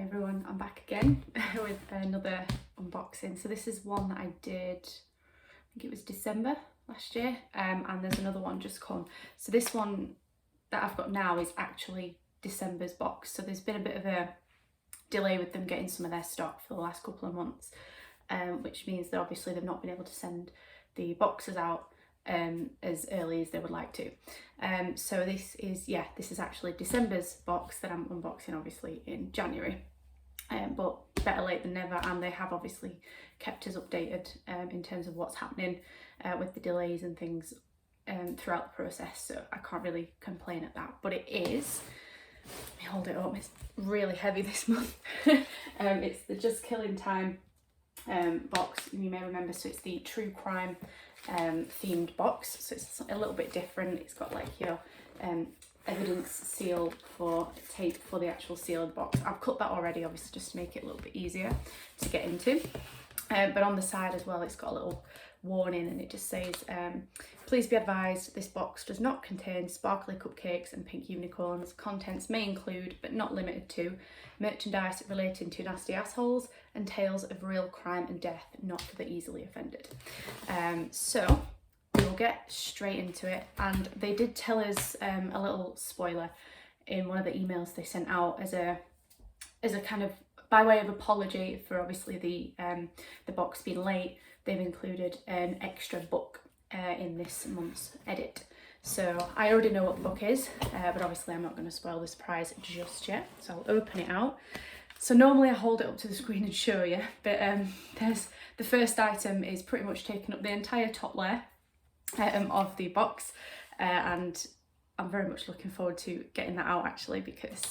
Hi everyone, I'm back again with another unboxing. So this is one that I did, I think it was December last year, and there's another one just come. So this one that I've got now is actually December's box. So there's been a bit of a delay with them getting some of their stock for the last couple of months, which means that obviously they've not been able to send the boxes out as early as they would like to. So this is actually December's box that I'm unboxing obviously in January, but better late than never, and they have obviously kept us updated in terms of what's happening with the delays and things throughout the process, so I can't really complain at that. But it is, let me hold it up, it's really heavy this month. It's the Just Killing Time box, you may remember. So it's the true crime themed box, so it's a little bit different. It's got like your evidence seal for tape for the actual sealed box. I've cut that already, obviously, just to make it a little bit easier to get into, but on the side as well it's got a little warning, and it just says please be advised, this box does not contain sparkly cupcakes and pink unicorns. Contents may include, but not limited to, merchandise relating to nasty assholes and tales of real crime and death, not for the easily offended. So we'll get straight into it. And they did tell us a little spoiler in one of the emails they sent out as a kind of by way of apology for obviously the box being late. They've included an extra book in this month's edit. So I already know what the book is, but obviously I'm not going to spoil the surprise just yet. So I'll open it out. So normally I hold it up to the screen and show you, but there's the first item is pretty much taking up the entire top layer of the box, and I'm very much looking forward to getting that out actually, because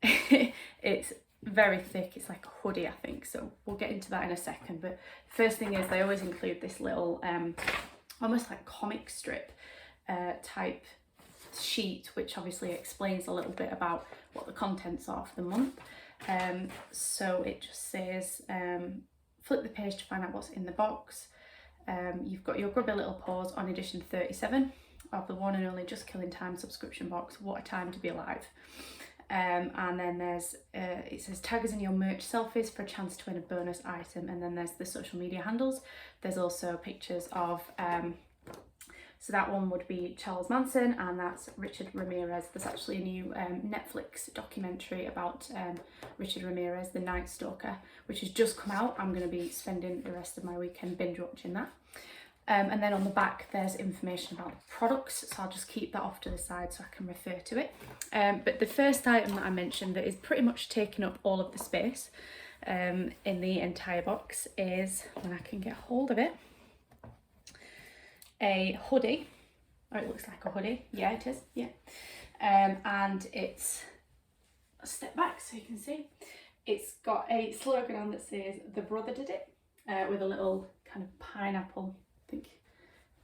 it's very thick. It's like a hoodie, I think, so we'll get into that in a second. But first thing is, they always include this little almost like comic strip type sheet, which obviously explains a little bit about what the contents are for the month. So it just says flip the page to find out what's in the box. You've got your grubby little paws on edition 37 of the one and only Just Killing Time subscription box. What a time to be alive. And then there's it says tag us in your merch selfies for a chance to win a bonus item, and then there's the social media handles. There's also pictures of so that one would be Charles Manson, and that's Richard Ramirez. There's actually a new Netflix documentary about Richard Ramirez, the Night Stalker, which has just come out. I'm going to be spending the rest of my weekend binge watching that. And then on the back there's information about the products, so I'll just keep that off to the side so I can refer to it. But the first item that I mentioned that is pretty much taking up all of the space in the entire box is, when I can get hold of it, a hoodie. Oh, it looks like a hoodie. Yeah, it is. Yeah. And it's, a step back so you can see, it's got a slogan on that says "The Brother Did It," with a little kind of pineapple, I think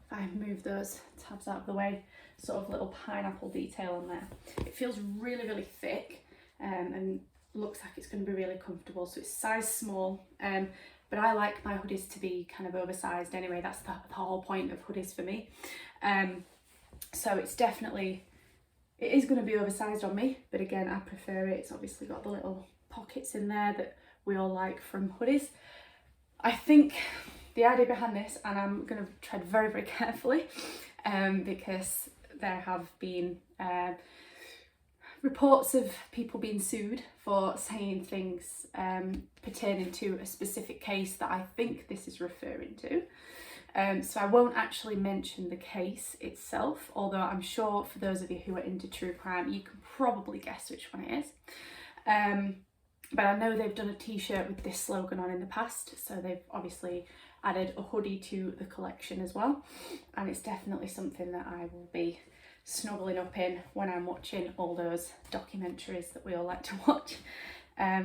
if I move those tabs out of the way, sort of little pineapple detail on there. It feels really, really thick, and looks like it's going to be really comfortable. So it's size small, but I like my hoodies to be kind of oversized anyway. That's the whole point of hoodies for me. So it's definitely, it is going to be oversized on me, but again, I prefer it. It's obviously got the little pockets in there that we all like from hoodies. I think the idea behind this, and I'm going to tread very, very carefully, because there have been reports of people being sued for saying things pertaining to a specific case that I think this is referring to. So I won't actually mention the case itself, although I'm sure for those of you who are into true crime, you can probably guess which one it is. But I know they've done a t-shirt with this slogan on in the past, so they've obviously added a hoodie to the collection as well, and it's definitely something that I will be snuggling up in when I'm watching all those documentaries that we all like to watch.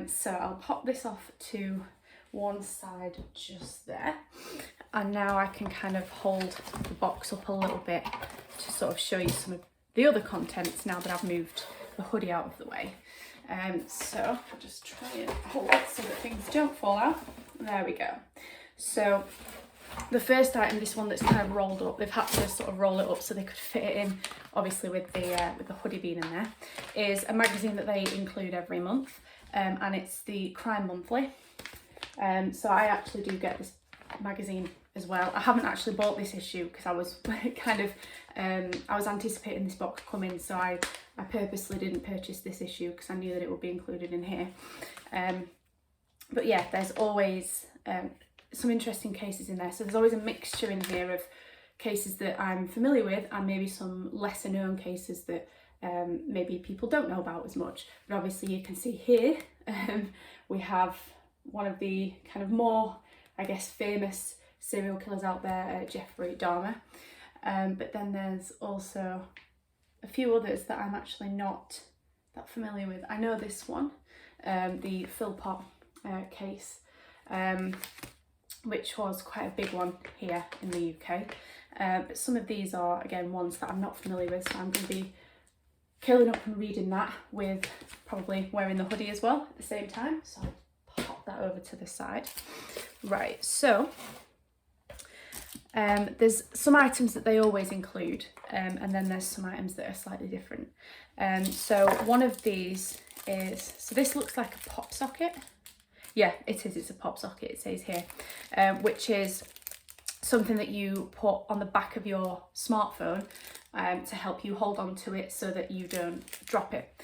So I'll pop this off to one side just there, and now I can kind of hold the box up a little bit to sort of show you some of the other contents now that I've moved the hoodie out of the way. So I'll just try and hold it so that things don't fall out. There we go. So the first item, this one that's kind of rolled up, they've had to sort of roll it up so they could fit it in, obviously with the hoodie being in there, is a magazine that they include every month, and it's the Crime Monthly. So I actually do get this magazine as well. I haven't actually bought this issue because I was kind of, I was anticipating this box coming, so I purposely didn't purchase this issue because I knew that it would be included in here. But yeah, there's always some interesting cases in there. So there's always a mixture in here of cases that I'm familiar with and maybe some lesser known cases that maybe people don't know about as much. But obviously you can see here, we have one of the kind of more, I guess, famous serial killers out there, Jeffrey Dahmer. But then there's also a few others that I'm actually not that familiar with. I know this one, the Philpott case, which was quite a big one here in the UK. But some of these are, again, ones that I'm not familiar with, so I'm going to be curling up and reading that with probably wearing the hoodie as well at the same time. So I'll pop that over to the side. Right, so there's some items that they always include, and then there's some items that are slightly different. So one of these is, so this looks like a pop socket. Yeah, it is, it's a pop socket, it says here, which is something that you put on the back of your smartphone to help you hold on to it so that you don't drop it.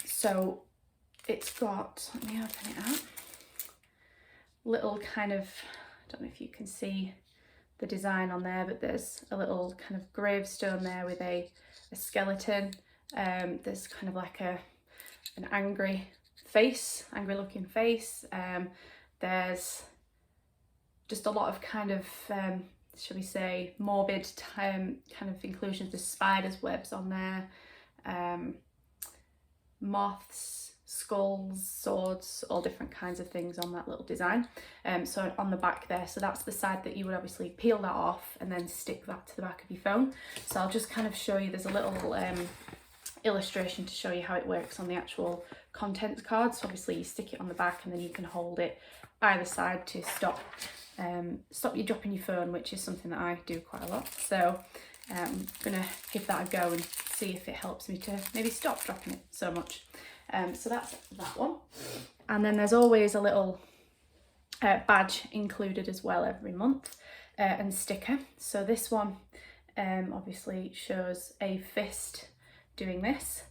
So it's got, let me open it up, little kind of, I don't know if you can see the design on there, but there's a little kind of gravestone there with a skeleton. There's kind of like an angry looking face. There's just a lot of kind of, shall we say, morbid kind of inclusions. There's spiders' webs on there, moths, skulls, swords, all different kinds of things on that little design. So on the back there, so that's the side that you would obviously peel that off and then stick that to the back of your phone. So I'll just kind of show you, there's a little illustration to show you how it works on the actual contents card. So obviously you stick it on the back and then you can hold it either side to stop you dropping your phone, which is something that I do quite a lot. So I'm gonna give that a go and see if it helps me to maybe stop dropping it so much. So that's that one. And then there's always a little badge included as well every month, and sticker. So this one obviously shows a fist doing this,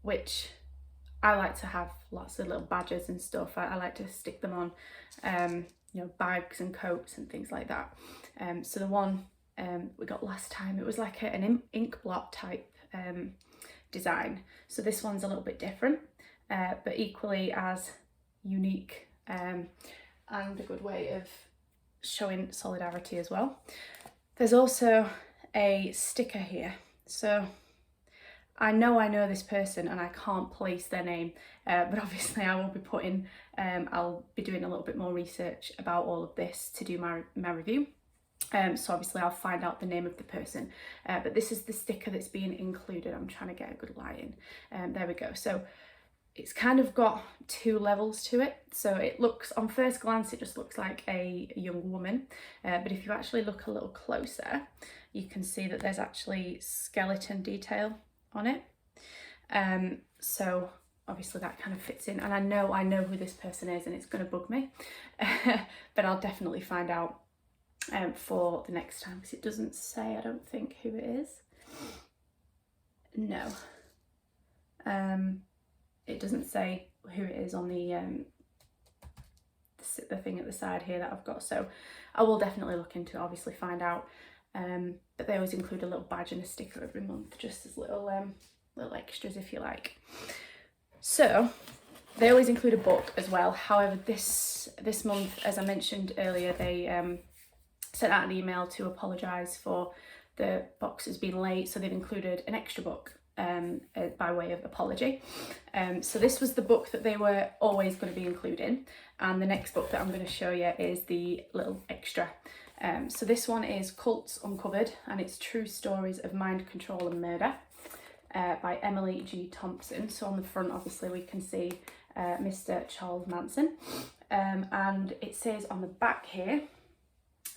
which I like to have lots of little badges and stuff. I like to stick them on you know, bags and coats and things like that. So the one we got last time, it was like an ink blot type design. So this one's a little bit different, but equally as unique, and a good way of showing solidarity as well. There's also a sticker here. So I know this person and I can't place their name, but obviously I will be putting, I'll be doing a little bit more research about all of this to do my review. So obviously I'll find out the name of the person, but this is the sticker that's being included. I'm trying to get a good lie in. There we go. So it's kind of got two levels to it. So it looks, on first glance, it just looks like a young woman. But if you actually look a little closer, you can see that there's actually skeleton detail on it. So obviously that kind of fits in, and I know who this person is, and it's going to bug me, but I'll definitely find out for the next time, because it doesn't say, I don't think, who it is. No, it doesn't say who it is on the thing at the side here that I've got, so I will definitely look into it, obviously find out. But they always include a little badge and a sticker every month, just as little extras, if you like. So they always include a book as well. However, this month, as I mentioned earlier, they sent out an email to apologise for the boxes being late, so they've included an extra book by way of apology. So this was the book that they were always going to be including, and the next book that I'm going to show you is the little extra. So this one is Cults Uncovered, and it's True Stories of Mind Control and Murder by Emily G. Thompson. So on the front, obviously, we can see Mr. Charles Manson, and it says on the back here,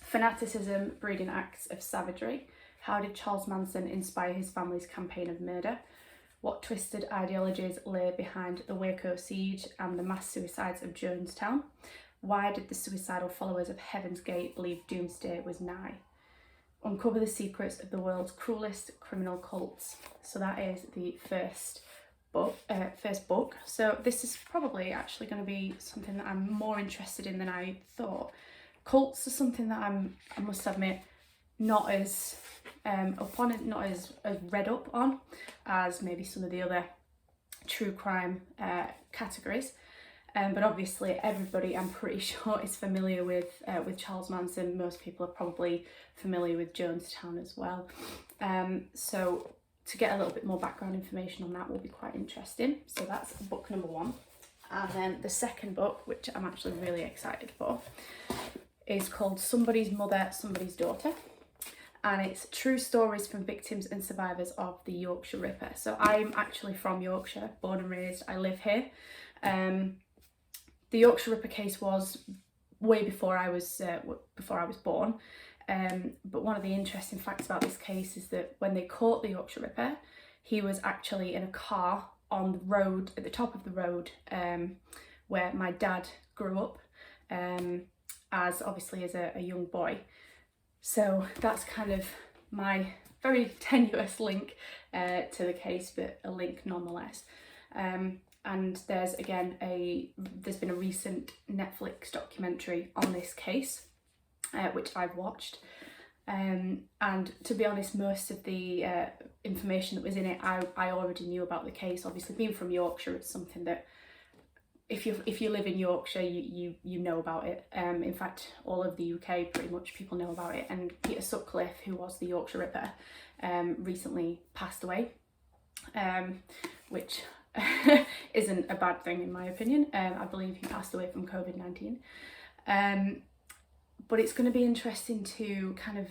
Fanaticism breeding acts of savagery. How did Charles Manson inspire his family's campaign of murder? What twisted ideologies lay behind the Waco siege and the mass suicides of Jonestown? Why did the suicidal followers of Heaven's Gate believe doomsday was nigh? Uncover the secrets of the world's cruelest criminal cults. So that is the first book. So this is probably actually going to be something that I'm more interested in than I thought. Cults are something that I must admit, not as up on it, not as read up on as maybe some of the other true crime categories. But obviously everybody, I'm pretty sure, is familiar with Charles Manson. Most people are probably familiar with Jonestown as well. So to get a little bit more background information on that will be quite interesting. So that's book number 1. And then the second book, which I'm actually really excited for, is called Somebody's Mother, Somebody's Daughter. And it's true stories from victims and survivors of the Yorkshire Ripper. So I'm actually from Yorkshire, born and raised. I live here. The Yorkshire Ripper case was way before I was born. But one of the interesting facts about this case is that when they caught the Yorkshire Ripper, he was actually in a car on the road, at the top of the road, where my dad grew up, as a young boy. So that's kind of my very tenuous link to the case, but a link nonetheless. And there's been a recent Netflix documentary on this case, which I've watched. And to be honest, most of the information that was in it, I already knew about the case. Obviously, being from Yorkshire, it's something that if you live in Yorkshire, you know about it. In fact, all of the UK, pretty much people know about it. And Peter Sutcliffe, who was the Yorkshire Ripper, recently passed away, which isn't a bad thing in my opinion. I believe he passed away from COVID-19. But it's going to be interesting to kind of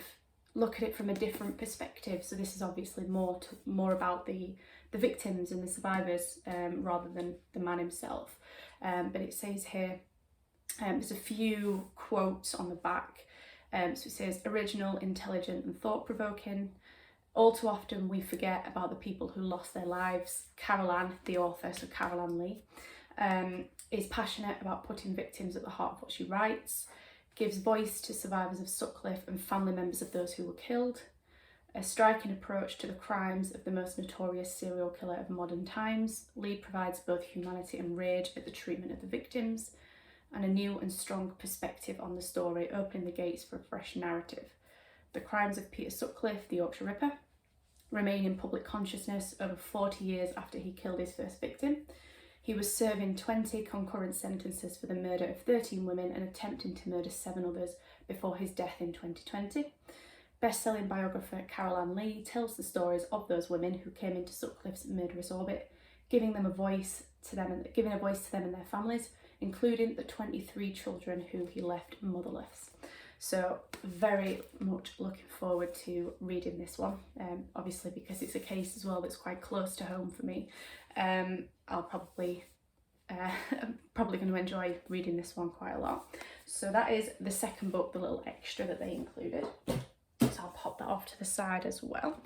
look at it from a different perspective. So this is obviously more about the victims and the survivors rather than the man himself. But it says here, there's a few quotes on the back. So it says, original, intelligent and thought-provoking. All too often we forget about the people who lost their lives. Carol Ann, the author, so Carol Ann Lee, is passionate about putting victims at the heart of what she writes, gives voice to survivors of Sutcliffe and family members of those who were killed. A striking approach to the crimes of the most notorious serial killer of modern times. Lee provides both humanity and rage at the treatment of the victims, and a new and strong perspective on the story, opening the gates for a fresh narrative. The crimes of Peter Sutcliffe, the Yorkshire Ripper, remain in public consciousness over 40 years after he killed his first victim. He was serving 20 concurrent sentences for the murder of 13 women and attempting to murder 7 others before his death in 2020. Best-selling biographer Carol Ann Lee tells the stories of those women who came into Sutcliffe's murderous orbit, giving a voice to them and their families, including the 23 children who he left motherless. So very much looking forward to reading this one, obviously because it's a case as well that's quite close to home for me. I'll probably going to enjoy reading this one quite a lot. So that is the second book, the little extra that they included. So I'll pop that off to the side as well.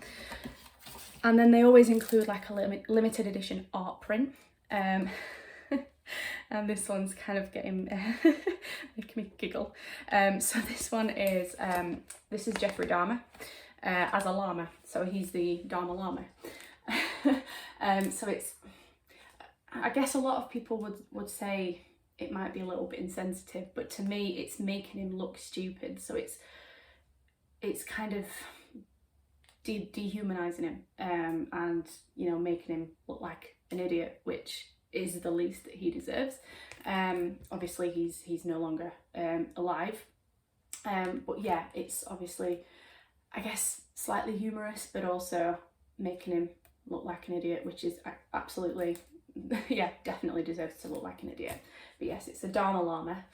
And then they always include like a limited edition art print. And this one's kind of getting making me giggle. So this one is this is Jeffrey Dahmer as a llama. So he's the Dharma Llama. So it's, I guess a lot of people would say it might be a little bit insensitive, but to me it's making him look stupid. So it's kind of dehumanizing him and, you know, making him look like an idiot, which is the least that he deserves. Obviously he's no longer alive, but yeah, it's obviously, I guess, slightly humorous, but also making him look like an idiot, which is absolutely, yeah, definitely deserves to look like an idiot. But yes, it's the Dharma Llama.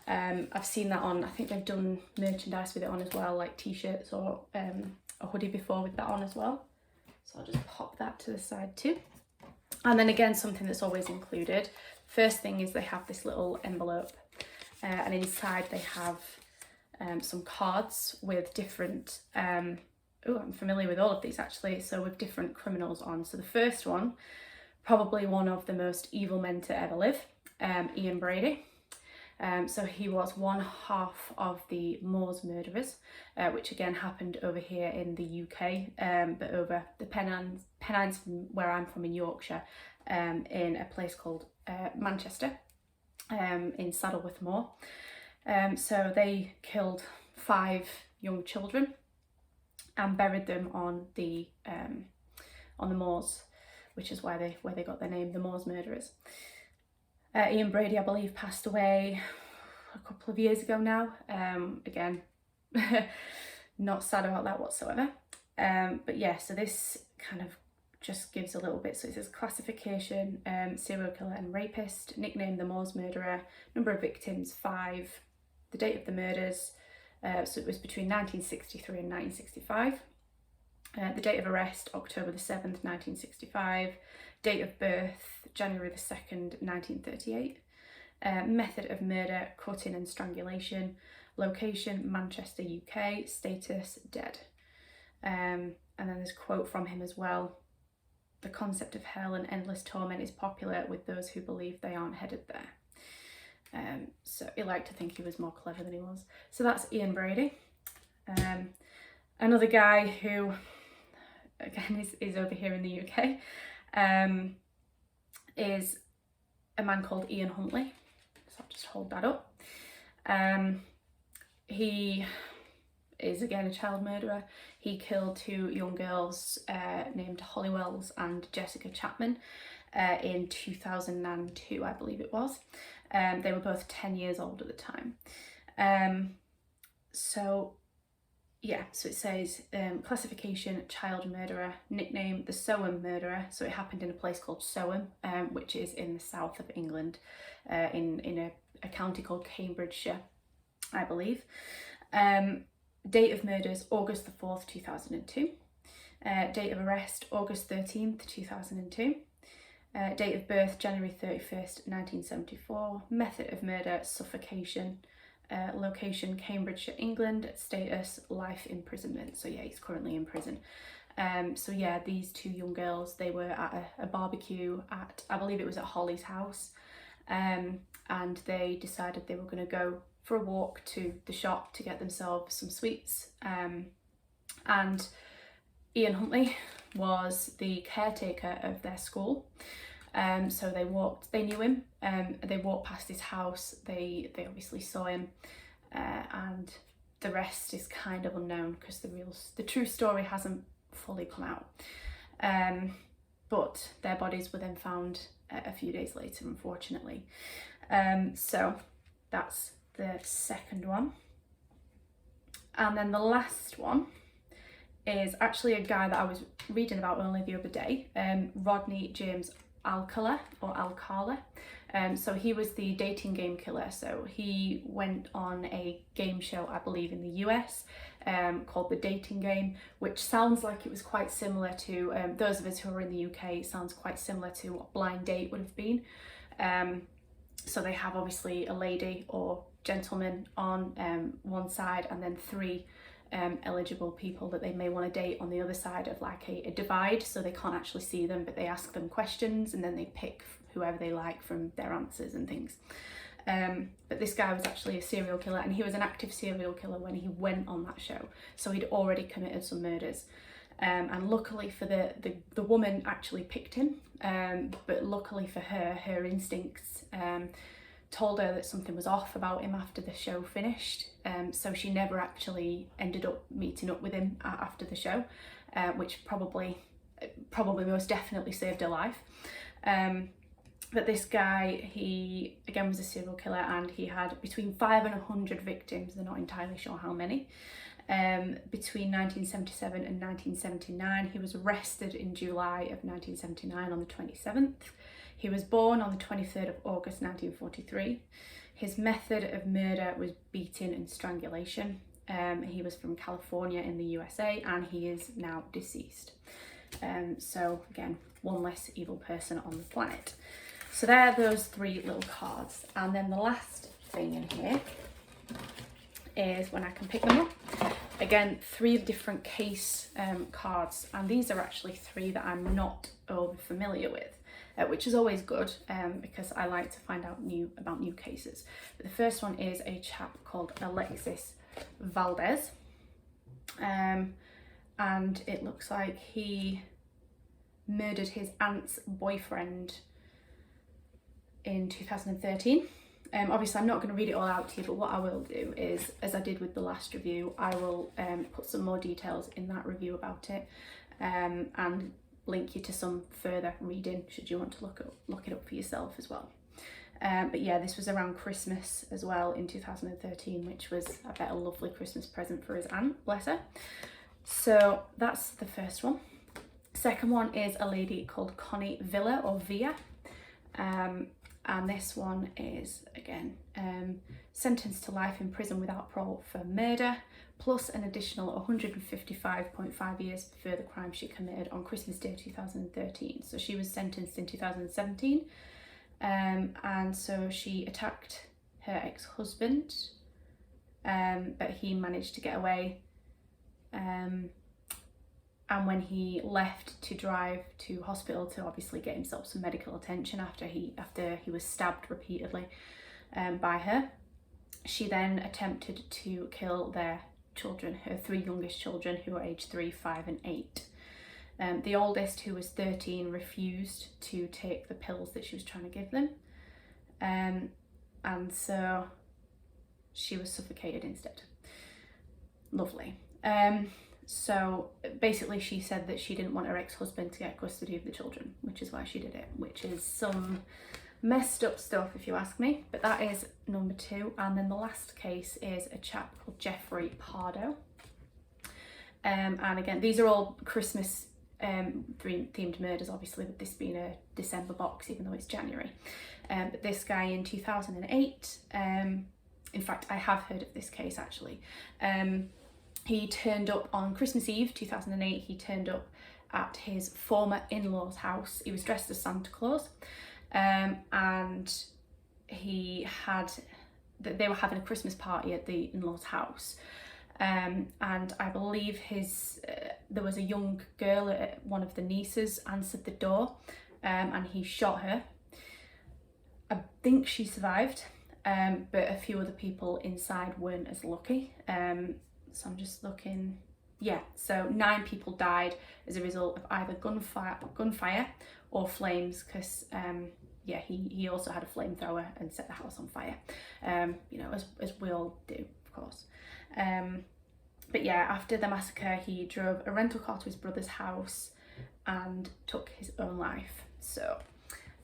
I've seen that on, I think they've done merchandise with it on as well, like t-shirts or a hoodie before with that on as well. So I'll just pop that to the side too. And then again, something that's always included. First thing is they have this little envelope, and inside they have some cards with different, I'm familiar with all of these actually, so with different criminals on. So the first one, probably one of the most evil men to ever live, Ian Brady. So he was one half of the Moors murderers, which again happened over here in the UK, but over the Pennines from where I'm from in Yorkshire, in a place called Manchester, in Saddleworth Moor. So they killed 5 young children and buried them on the moors, which is why they got their name, the Moors murderers. Ian Brady, I believe, passed away a couple of years ago now. Again, not sad about that whatsoever. But yeah, so this kind of just gives a little bit. So it says classification, serial killer and rapist, nickname the Moors murderer, number of victims 5, the date of the murders, so it was between 1963 and 1965. The date of arrest, October the 7th, 1965. Date of birth, January the 2nd, 1938. Method of murder, cutting and strangulation. Location, Manchester, UK. Status, dead. And then there's a quote from him as well. The concept of hell and endless torment is popular with those who believe they aren't headed there. So he liked to think he was more clever than he was. So that's Ian Brady. Another guy who, again, is over here in the UK, is a man called Ian Huntley. So I'll just hold that up. He is again a child murderer. He killed 2 young girls named Holly Wells and Jessica Chapman in 2002, I believe it was. They were both 10 years old at the time. So yeah, so it says classification, child murderer, nickname the Soham murderer. So it happened in a place called Soham, which is in the south of England, in a county called Cambridgeshire, I believe. Date of murders, August the 4th, 2002. Date of arrest, August 13th, 2002. Date of birth, January 31st, 1974. Method of murder, suffocation. Location, Cambridgeshire, England. Status, life imprisonment. So yeah, he's currently in prison. So yeah, these 2 young girls, they were at a barbecue at, I believe it was at Holly's house, and they decided they were going to go for a walk to the shop to get themselves some sweets. And Ian Huntley was the caretaker of their school. So they knew him, they walked past his house, they obviously saw him, and the rest is kind of unknown because the true story hasn't fully come out. But their bodies were then found a few days later, unfortunately. So that's the second one. And then the last one is actually a guy that I was reading about only the other day, Rodney James Alcala. So he was the dating game killer. So he went on a game show, I believe, in the US, called The Dating Game, which sounds like it was quite similar to, those of us who are in the UK, it sounds quite similar to what Blind Date would have been. So they have obviously a lady or gentleman on one side, and then 3 eligible people that they may want to date on the other side of like a divide, so they can't actually see them, but they ask them questions and then they pick whoever they like from their answers and things. But this guy was actually a serial killer, and he was an active serial killer when he went on that show, so he'd already committed some murders. And luckily for the woman actually picked him, but luckily for her instincts told her that something was off about him after the show finished, so she never actually ended up meeting up with him after the show, which probably most definitely saved her life. But this guy, he again was a serial killer, and he had between 5 and 100 victims. They're not entirely sure how many. Between 1977 and 1979, he was arrested in July of 1979 on the 27th. He was born on the 23rd of August 1943. His method of murder was beating and strangulation. He was from California in the USA, and he is now deceased. So again, one less evil person on the planet. So there are those 3 little cards. And then the last thing in here is when I can pick them up. Again, 3 different case cards, and these are actually 3 that I'm not over familiar with, which is always good because I like to find out about new cases. But the first one is a chap called Alexis Valdez, and it looks like he murdered his aunt's boyfriend in 2013. Obviously I'm not going to read it all out to you, but what I will do is, as I did with the last review, I will put some more details in that review about it, and link you to some further reading should you want to look it up for yourself as well. But yeah, this was around Christmas as well in 2013, which was, I bet, a lovely Christmas present for his aunt, bless her. So that's the first one. Second one is a lady called Connie Villa, or Via. And this one is, again, sentenced to life in prison without parole for murder, plus an additional 155.5 years for the crime she committed on Christmas Day 2013. So she was sentenced in 2017, and so she attacked her ex-husband, but he managed to get away. And when he left to drive to hospital to obviously get himself some medical attention after he was stabbed repeatedly by her, she then attempted to kill their children, her 3 youngest children, who were aged 3, 5 and 8. The oldest, who was 13, refused to take the pills that she was trying to give them, and so she was suffocated instead. Lovely. So basically she said that she didn't want her ex-husband to get custody of the children, which is why she did it, which is some messed up stuff if you ask me. But that is number 2. And then the last case is a chap called Jeffrey Pardo. And again, these are all Christmas themed murders, obviously, with this being a December box, even though it's January. But this guy in 2008, in fact, I have heard of this case actually. He turned up on Christmas Eve 2008. He turned up at his former in-laws' house. He was dressed as Santa Claus, and they were having a Christmas party at the in-laws' house. And I believe there was a young girl, one of the nieces, answered the door, and he shot her. I think she survived, but a few other people inside weren't as lucky. So I'm just looking, yeah, so 9 people died as a result of either gunfire or flames, because yeah, he also had a flamethrower and set the house on fire, you know, as we all do, of course. But yeah, after the massacre, he drove a rental car to his brother's house and took his own life. So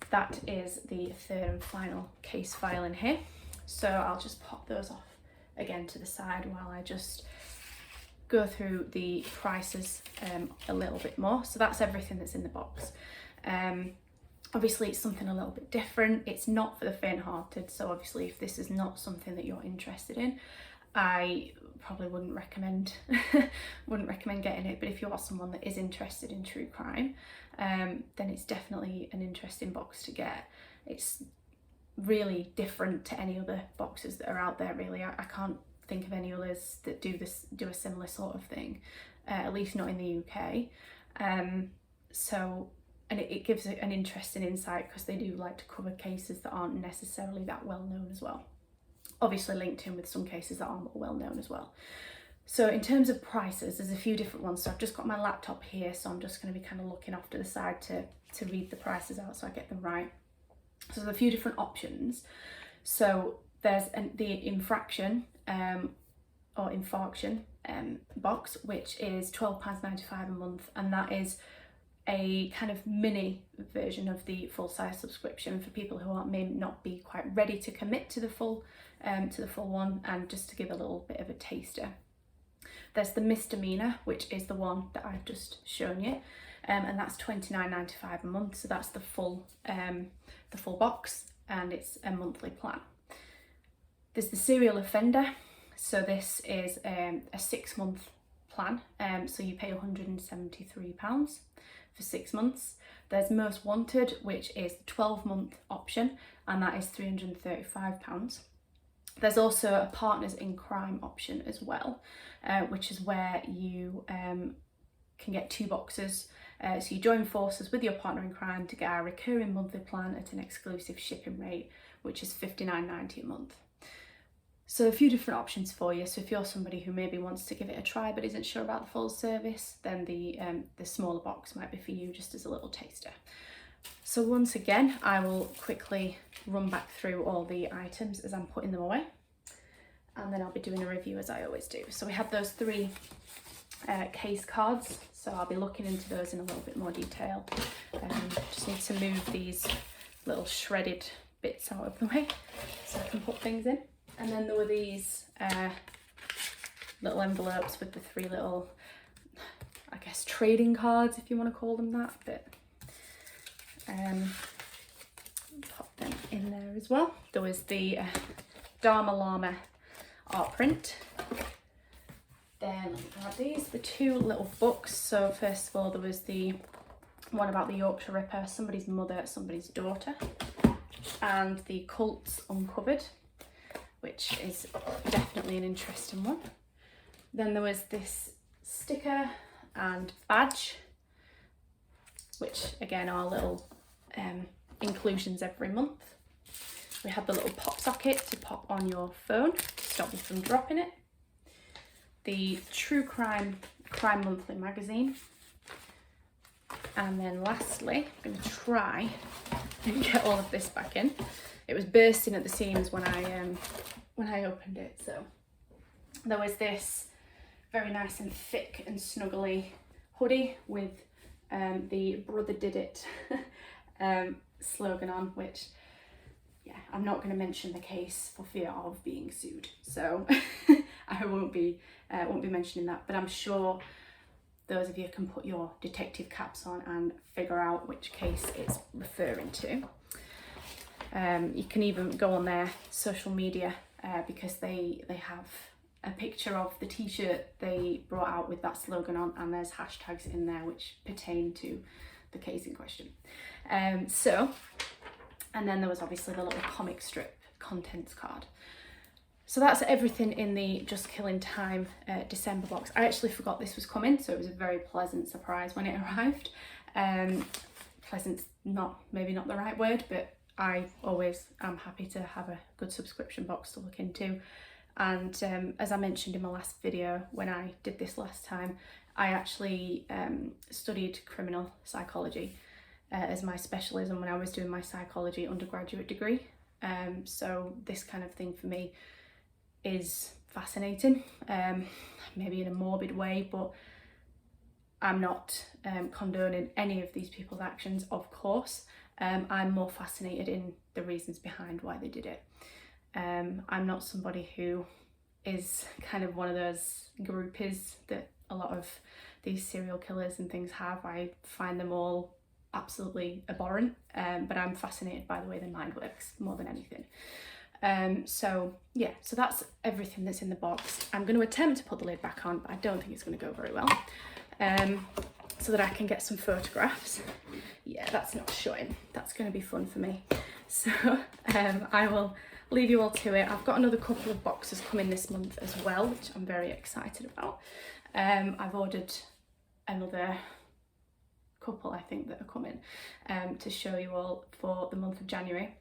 that is the 3rd and final case file in here. So I'll just pop those off again to the side while I just go through the prices a little bit more. So that's everything that's in the box. Obviously it's something a little bit different. It's not for the faint-hearted, so obviously if this is not something that you're interested in, I probably wouldn't recommend getting it. But if you are someone that is interested in true crime, then it's definitely an interesting box to get. It's really different to any other boxes that are out there, really. I can't think of any others that do a similar sort of thing, at least not in the UK. So, and it gives an interesting insight, because they do like to cover cases that aren't necessarily that well known as well. Obviously linked in with some cases that are more well known as well. So in terms of prices, there's a few different ones. So I've just got my laptop here, so I'm just going to be kind of looking off to the side to read the prices out so I get them right. So there's a few different options. So there's the infraction or infarction box, which is £12.95 a month, and that is a kind of mini version of the full-size subscription for people who may not be quite ready to commit to the full one, and just to give a little bit of a taster. There's the misdemeanor, which is the one that I've just shown you, and that's £29.95 a month. So that's the full box, and it's a monthly plan. There's the serial offender. So this is a 6-month plan. So you pay £173 for 6 months. There's most wanted, which is the 12-month option, and that is £335. There's also a partners in crime option as well, which is where you can get 2 boxes. So you join forces with your partner in crime to get our recurring monthly plan at an exclusive shipping rate, which is $59.90 a month. So a few different options for you. So if you're somebody who maybe wants to give it a try but isn't sure about the full service, then the smaller box might be for you, just as a little taster. So once again, I will quickly run back through all the items as I'm putting them away, and then I'll be doing a review as I always do. So we have those 3 case cards, so I'll be looking into those in a little bit more detail. Just need to move these little shredded bits out of the way so I can put things in. And then there were these little envelopes with the 3 little, I guess, trading cards, if you want to call them that, but pop them in there as well. There was the Dharma Llama art print. Then we have these, the 2 little books. So first of all, there was the one about the Yorkshire Ripper, somebody's mother, somebody's daughter, and the Cults Uncovered, which is definitely an interesting one. Then there was this sticker and badge, which again are little inclusions every month. We had the little pop socket to pop on your phone to stop you from dropping it. The True Crime Monthly magazine. And then lastly, I'm going to try and get all of this back in. It was bursting at the seams when I opened it. So there was this very nice and thick and snuggly hoodie with the Brother Did It slogan on, which, yeah, I'm not going to mention the case for fear of being sued. So I won't be mentioning that, but I'm sure those of you can put your detective caps on and figure out which case it's referring to. You can even go on their social media because they have a picture of the t-shirt they brought out with that slogan on, and there's hashtags in there which pertain to the case in question. And then there was obviously the little comic strip contents card. So that's everything in the Just Killing Time December box. I actually forgot this was coming, so it was a very pleasant surprise when it arrived. Pleasant's maybe not the right word, but I always am happy to have a good subscription box to look into. And as I mentioned in my last video, when I did this last time, I actually studied criminal psychology as my specialism when I was doing my psychology undergraduate degree. So this kind of thing for me is fascinating, maybe in a morbid way, but I'm not condoning any of these people's actions, of course. I'm more fascinated in the reasons behind why they did it. I'm not somebody who is kind of one of those groupies that a lot of these serial killers and things have. I find them all absolutely abhorrent, but I'm fascinated by the way their mind works more than anything. So that's everything that's in the box. I'm going to attempt to put the lid back on, but I don't think it's going to go very well, so that I can get some photographs. Yeah, that's not showing. That's going to be fun for me. So I will leave you all to it. I've got another couple of boxes coming this month as well, which I'm very excited about. I've ordered another couple, I think, that are coming to show you all for the month of January,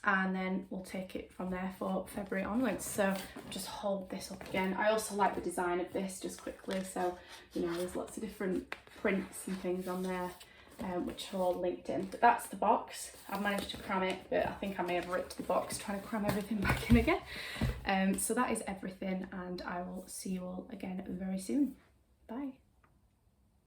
and then we'll take it from there for February onwards. So just hold this up again. I also like the design of this, just quickly, so there's lots of different prints and things on there, which are all linked in. But that's the box. I've managed to cram it, but I think I may have ripped the box trying to cram everything back in again. So that is everything, and I will see you all again very soon. Bye.